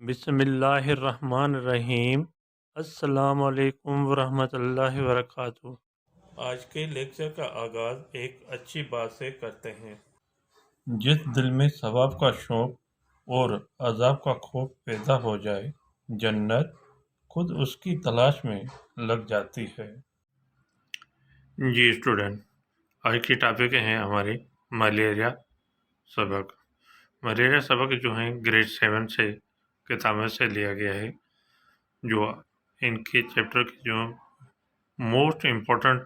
बिस्मिल्लाहिर्रहमानिर्रहीम। अस्सलाम वालेकुम वरहमतुल्लाहि वबरकातुहू। आज के लेक्चर का आगाज़ एक अच्छी बात से करते हैं। जिस दिल में सवाब का शौक़ और अज़ाब का खौफ पैदा हो जाए, जन्नत खुद उसकी तलाश में लग जाती है। जी स्टूडेंट, आज की टॉपिक हैं हमारे मलेरिया सबक। मलेरिया सबक जो हैं ग्रेड 7 से किताबों से लिया गया है। जो इनके चैप्टर के जो most important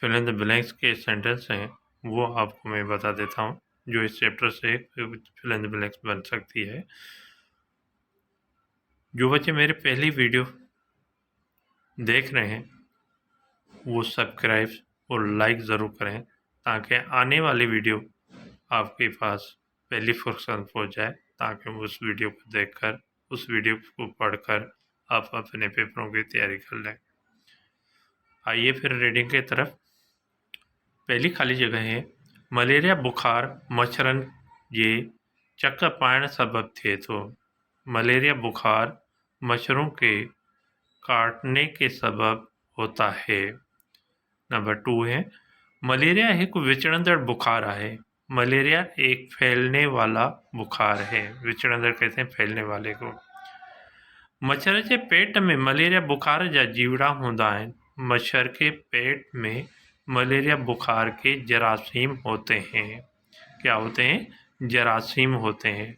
fill in the blanks के सेंटेंस हैं वो आपको मैं बता देता हूँ, जो इस चैप्टर से फिल इन द ब्लैंक्स बन सकती है। जो बच्चे मेरे पहली वीडियो देख रहे हैं वो सब्सक्राइब और लाइक ज़रूर करें, ताकि आने वाली वीडियो आपके पास पहली फुर्सत पहुँच जाए, ताकि उस वीडियो को देखकर, उस वीडियो को पढ़कर आप अपने पेपरों की तैयारी कर लें। आइए फिर रीडिंग की तरफ। पहली खाली जगह है, मलेरिया बुखार मच्छरन ये चक्कर पाइण सबब थे तो। मलेरिया बुखार मच्छरों के काटने के सबब होता है। नंबर 2 है, मलेरिया एक विचरणदड़ बुखार है। मलेरिया एक फैलने वाला बुखार है। विचरणदड़ कहते हैं फैलने वाले को। मच्छर के पेट में मलेरिया बुखार जा जीवड़ा होंदा है। मच्छर के पेट में मलेरिया बुखार के जरासीम होते हैं। क्या होते हैं? जरासीम होते हैं।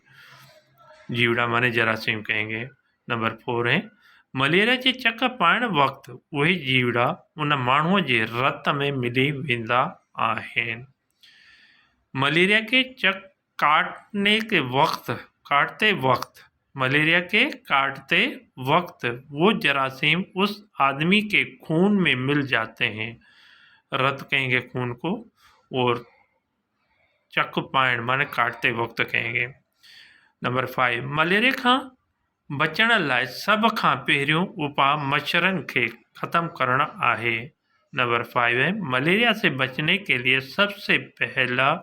जीवड़ा माने जरासीम कहेंगे। नंबर 4 है, मलेरिया के चक्कर पाइण वक्त वही जीवड़ा उन माण्हूअ जे रत में मिली वेंदा आहिनि। मलेरिया के काटते वक्त मलेरिया के काटते वक्त वो जरासीम उस आदमी के खून में मिल जाते हैं। रत कहेंगे खून को, और चक पाइण माने काटते वक्त कहेंगे। नंबर 5, मलेरिया खां बचण लाइ सब खां पहिरियों उपाय मच्छरन खे ख़त्म करण आहे। नंबर 5 है, मलेरिया से बचने के लिए सबसे पहला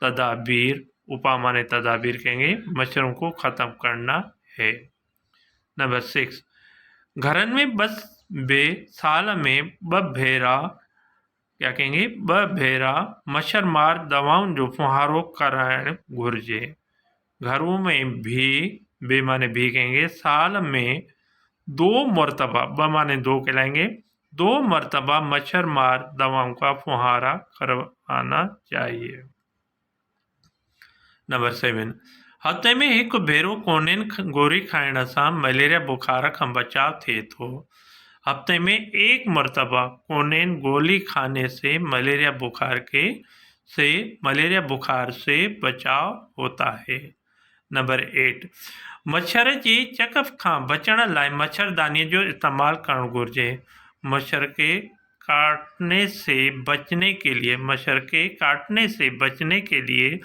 तदाबीर, उपाय माने तदाबीर कहेंगे, मच्छरों को ख़त्म करना है। नंबर 6, घरन में बस बे साल में ब भेरा क्या कहेंगे, ब भेरा मच्छर मार दवाउन जो फुहारो कराइण घुर्जे। घरों में भी, बे माने भी कहेंगे, साल में 2 मरतबा, ब माने 2 कहलाएंगे, 2 मरतबा मच्छर मार दवाओं का फुहारा करवाना चाहिए। नंबर 7, हफ्ते में एक भेरो कोनेन गोरी खाइण से मलेरिया बुखार का बचाव थे तो। हफ्ते में 1 मरतबा कोनेन गोली खाने से मलेरिया बुखार से बचाव होता है। नंबर 8, मच्छर जी चकफ खां बचण लाइ मच्छरदानी जो इस्तेमाल करण घुर्जे। मच्छर के काटने से बचने के लिए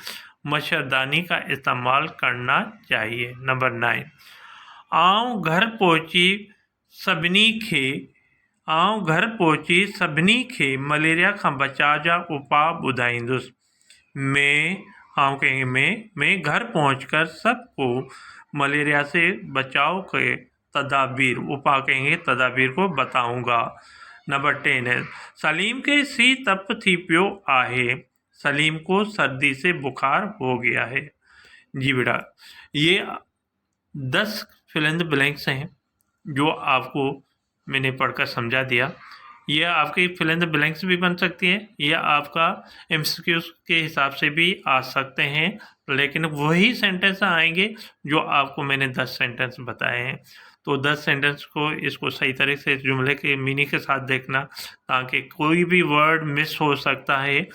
मच्छरदानी का इस्तेमाल करना चाहिए। नंबर 9, आउं घर पहुची सभिनी खे मलेरिया खां बचाव जा उपाय ॿुधाईंदुसि। मैं घर पहुंचकर सबको मलेरिया से बचाव के उपाय कहेंगे, तदाबीर को बताऊंगा। नंबर 10 है, सलीम के सी तप थी पियो आहे। सलीम को सर्दी से बुखार हो गया है। जी बेटा, ये 10 फिल इन द ब्लैंक्स हैं जो आपको मैंने पढ़कर समझा दिया। यह आपकी फिल इन द ब्लैंक्स भी बन सकती है, या आपका एमसीक्यूज के हिसाब से भी आ सकते हैं, लेकिन वही सेंटेंस आएंगे जो आपको मैंने 10 सेंटेंस बताए हैं। तो 10 सेंटेंस को इसको सही तरह से जुमले के मीनिंग के साथ देखना, ताकि कोई भी वर्ड मिस हो सकता है,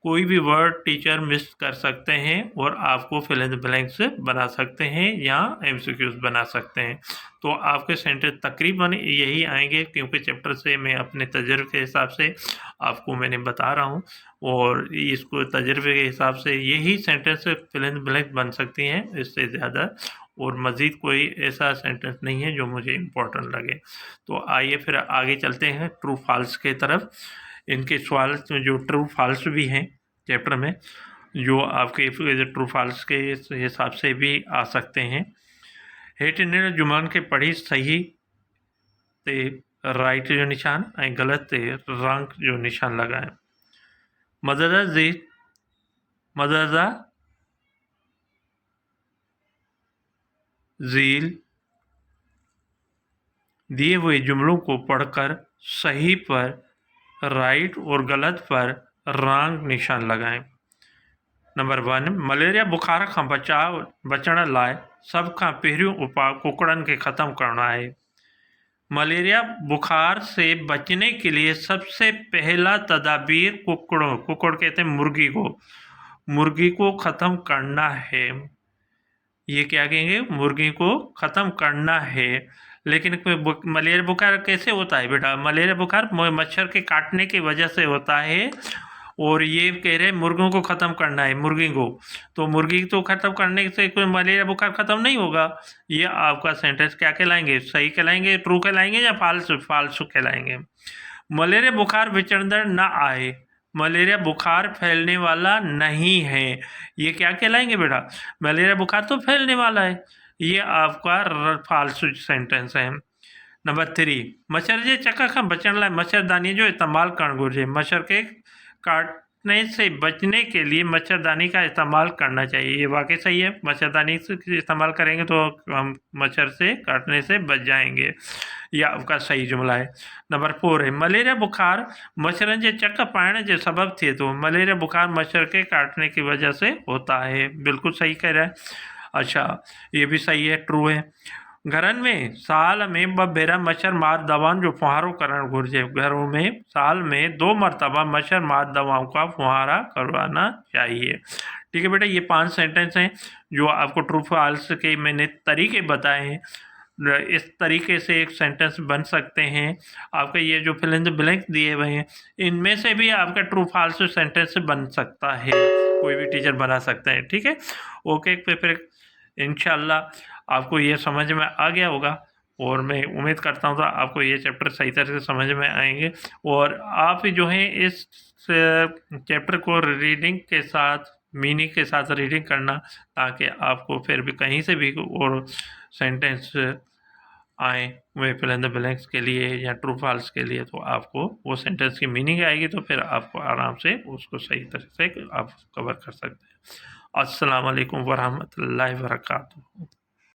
कोई भी वर्ड टीचर मिस कर सकते हैं और आपको फिल इन द ब्लैंक्स बना सकते हैं या एमसीक्यूज बना सकते हैं। तो आपके सेंटेंस तकरीबन यही आएंगे, क्योंकि चैप्टर से मैं अपने तजर्बे के हिसाब से आपको मैंने बता रहा हूँ, और इसको तजर्बे के हिसाब से यही sentence fill in the blank बन सकती हैं, इससे ज़्यादा और मज़ीद कोई ऐसा सेंटेंस नहीं है जो मुझे इम्पोर्टेंट लगे। तो आइए फिर आगे चलते हैं ट्रू फॉल्स के तरफ। इनके सवाल जो ट्रू फॉल्स भी हैं चैप्टर में। जो आपके ट्रू फॉल्स के हिसाब से भी आ सकते हैं। हेठ इन जुमान के पढ़ी सही ते राइट जो निशान ऐं गलत ते रंग जो निशान लगाएं। मददा झील दिए हुए जुमलों को पढ़कर सही पर राइट और गलत पर रंग निशान लगाएं। नंबर 1, मलेरिया बुखार खां बचण लाइ सब खां पहिरियों उपाय कुकड़न के ख़त्म करना है। मलेरिया बुखार से बचने के लिए सबसे पहला तदाबीर कुकड़ कहते हैं मुर्गी को ख़त्म करना है। ये क्या कहेंगे? मुर्गी को ख़त्म करना है। लेकिन मलेरिया बुखार कैसे होता है बेटा? मलेरिया बुखार मच्छर के काटने की वजह से होता है, और ये कह रहे हैं मुर्गों को ख़त्म करना है, मुर्गी को। तो मुर्गी तो ख़त्म करने से कोई मलेरिया बुखार ख़त्म नहीं होगा। ये आपका सेंटेंस क्या कहलाएंगे? सही कहलाएंगे, ट्रू कहलाएंगे या फाल्स कहलाएंगे? मलेरिया बुखार विचंदड़ न आए, मलेरिया बुखार फैलने वाला नहीं है, ये क्या कहलाएंगे बेटा? मलेरिया बुखार तो फैलने वाला है, ये आपका फाल्स सेंटेंस है। नंबर 3, मच्छर जे चक खां बचण लाइ मच्छरदानी जो इस्तेमाल करणु घुरिजे। मच्छर के काटने से बचने के लिए मच्छरदानी का इस्तेमाल करना चाहिए। ये वाकई सही है, मच्छरदानी से इस्तेमाल करेंगे तो हम मच्छर से काटने से बच जाएंगे। यह आपका सही जुमला है। नंबर 4 है, मलेरिया बुखार मच्छरन जे चक पाइण जे सबब थिए थो। मलेरिया बुखार मच्छर के काटने की वजह से होता है। बिल्कुल सही कह रहा है। अच्छा, ये भी सही है, ट्रू है। घरनि में साल में 2 भेरा मच्छर मार दवाउनि जो फुहारो करणु घुरिजे। घरों में साल में 2 मरतबा मच्छर मार दवाओं का फुहारा करवाना चाहिए। ठीक है बेटा, ये 5 सेंटेंस हैं जो आपको ट्रू फॉल्स के मैंने तरीके बताए हैं। इस तरीके से एक सेंटेंस बन सकते हैं। आपके ये जो फिल इन द ब्लैंक दिए हुए हैं, इनमें से भी आपका ट्रू फॉल्स सेंटेंस बन सकता है, कोई भी टीचर बना सकते हैं। ठीक है, ओके, फिर इंशाल्लाह आपको ये समझ में आ गया होगा, और मैं उम्मीद करता हूँ तो आपको ये चैप्टर सही तरह से समझ में आएंगे। और आप जो है इस चैप्टर को रीडिंग के साथ, मीनिंग के साथ रीडिंग करना, ताकि आपको फिर भी कहीं से भी और सेंटेंस आए वे फिल इन द ब्लैंक्स के लिए या ट्रू फॉल्स के लिए, तो आपको वो सेंटेंस की मीनिंग आएगी, तो फिर आपको आराम से उसको सही तरह से आप कवर कर सकते हैं। अस्सलाम वालेकुम वरहमतुल्लाहि वबरकातुहू।